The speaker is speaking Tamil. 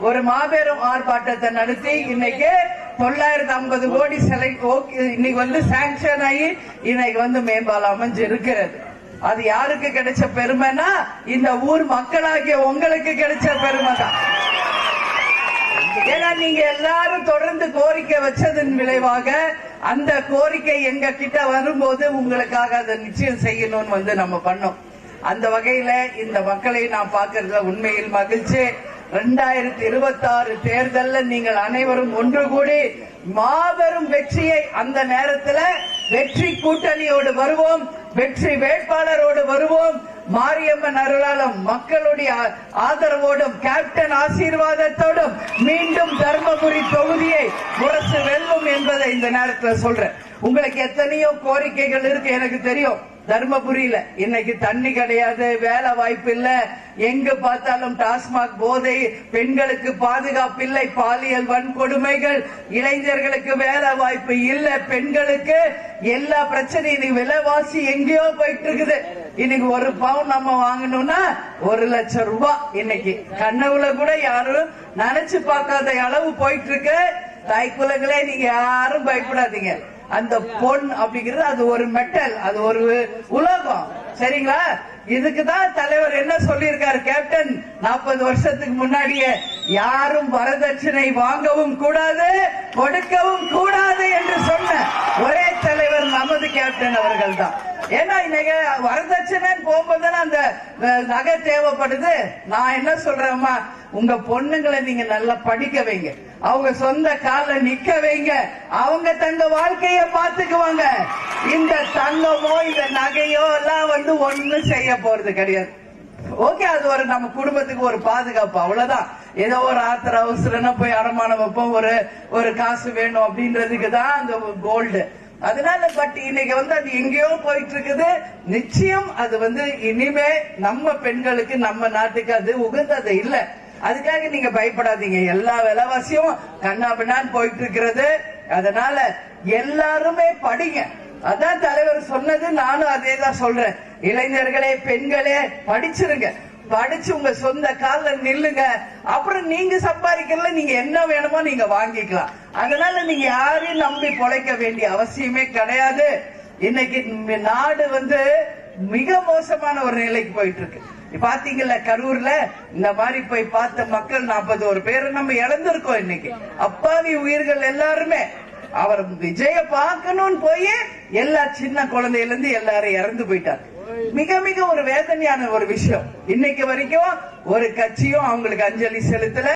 ஒரு மாபெரும் ஆர்ப்பாட்டத்தை நடத்தி இன்னைக்கு 950 கோடி இன்னைக்கு சாங்ஷன் ஆகி இன்னைக்கு மேம்பாலம் அமைஞ்சு இருக்கிறது. அது யாருக்கு கிடைச்ச பெருமைனா இந்த ஊர் மக்களாகிய உங்களுக்கு கிடைச்ச பெருமை தான். ஏன்னா நீங்க எல்லாரும் தொடர்ந்து கோரிக்கை வச்சதன் விளைவாக அந்த கோரிக்கை எங்க கிட்ட வரும்போது உங்களுக்காக அதை நிச்சயம் செய்யணும்னு நம்ம பண்ணோம். அந்த வகையில இந்த மக்களை நான் பார்க்கறதுல உண்மையில் மகிழ்ச்சி. 2026 தேர்தல்ல நீங்கள் அனைவரும் ஒன்று கூடி மாபெரும் வெற்றியை அந்த நேரத்தில் வெற்றி கூட்டணியோடு வருவோம், வெற்றி வேட்பாளரோடு வருவோம். மாரியம்மன் அருளாலும் மக்களுடைய ஆதரவோடும் கேப்டன் ஆசீர்வாதத்தோடும் மீண்டும் தர்மபுரி தொகுதியை முரசு வெல்லும் என்பதை இந்த நேரத்தில் சொல்றேன். உங்களுக்கு எத்தனையோ கோரிக்கைகள் இருக்கு எனக்கு தெரியும். தர்மபுரியில இன்னைக்கு தண்ணி கிடையாது, வேலை வாய்ப்பு இல்ல, எங்க பார்த்தாலும் டாஸ்மாக் போதை, பெண்களுக்கு பாதுகாப்பு இல்லை, பாலியல் வன்கொடுமைகள், இளைஞர்களுக்கு வேலை வாய்ப்பு இல்ல, பெண்களுக்கு எல்லா பிரச்சனையும், விலைவாசி எங்கேயோ போயிட்டு இருக்குது. இன்னைக்கு ஒரு பவுன் நம்ம வாங்கணும்னா 1 லட்சம் ரூபாய். இன்னைக்கு கனவுல கூட யாரும் நினைச்சு பார்க்காத அளவு போயிட்டு இருக்கு. தாய்க்குலங்களே நீங்க யாரும் பயப்படாதீங்க. அந்த பொன் அப்படிங்கிறது அது ஒரு மெட்டல், அது ஒரு உலகம், சரிங்களா? இதுக்குதான் தலைவர் என்ன சொல்லியிருக்காரு, கேப்டன் 40 வருஷத்துக்கு முன்னாடியே யாரும் வரதட்சணை வாங்கவும் கூடாது, கொடுக்கவும் கூடாது என்று சொன்ன ஒரே தலைவர் நமது கேப்டன் அவர்கள் தான். ஏன்னா இன்னைக்கு வரதட்சணை போகும்போது அந்த நகை தேவைப்படுது. நான் என்ன சொல்றேம்மா, உங்க பொண்ணுங்களை நீங்க நல்லா படிக்க வைங்க, அவங்க சொந்த கால நிக்க வைங்க, அவங்க தங்க வாழ்க்கைய பாத்துக்குவாங்க. இந்த தங்கமோ இந்த நகையோ எல்லாம் ஒண்ணும் செய்ய போறது கிடையாது. ஓகே, அது ஒரு நம்ம குடும்பத்துக்கு ஒரு பாதுகாப்பு, அவ்வளவுதான். ஏதோ ஒரு ஆத்திர அவசரம்னா போய் அடமானம் வைப்போம், ஒரு காசு வேணும் அப்படின்றதுக்கு தான் அந்த கோல்டு. அதனால பட் இன்னைக்கு அது எங்கேயோ போயிட்டு இருக்குது. நிச்சயம் அது இனிமே நம்ம பெண்களுக்கு நம்ம நாட்டுக்கு அது உகந்தது இல்ல. அதுக்காக நீங்க பயப்படாதீங்க. எல்லா விலைவாசியும் கண்ணாபின்னான்னு போயிட்டு இருக்கிறது. அதனால எல்லாருமே படிங்க. அதான் தலைவர் சொன்னது, நானும் அதே தான் சொல்றேன். இளைஞர்களே, பெண்களே, படிச்சிருங்க, படிச்சு உங்க சொந்த கால நில்லுங்க. அப்புறம் நீங்க சம்பாதிக்கல, நீங்க என்ன வேணுமோ நீங்க வாங்கிக்கலாம். அதனால நீங்க யாரையும் நம்பி பொழைக்க வேண்டிய அவசியமே கிடையாது. இன்னைக்கு நாடு மிக மோசமான ஒரு நிலைக்கு போயிட்டு இருக்கு. பாத்தீங்கல்ல, கரூர்ல இந்த மாதிரி போய் பார்த்த மக்கள் 41 பேர் நம்ம இழந்திருக்கோம். இன்னைக்கு அப்பாவி உயிர்கள் எல்லாருமே அவர் விஜய பார்க்கணும்னு போய் எல்லா சின்ன குழந்தையில இருந்து எல்லாரும் இறந்து போயிட்டாங்க. மிக மிக ஒரு வேதனையான ஒரு விஷயம். இன்னைக்கு வரைக்கும் ஒரு கட்சியும் அவங்களுக்கு அஞ்சலி செலுத்தல.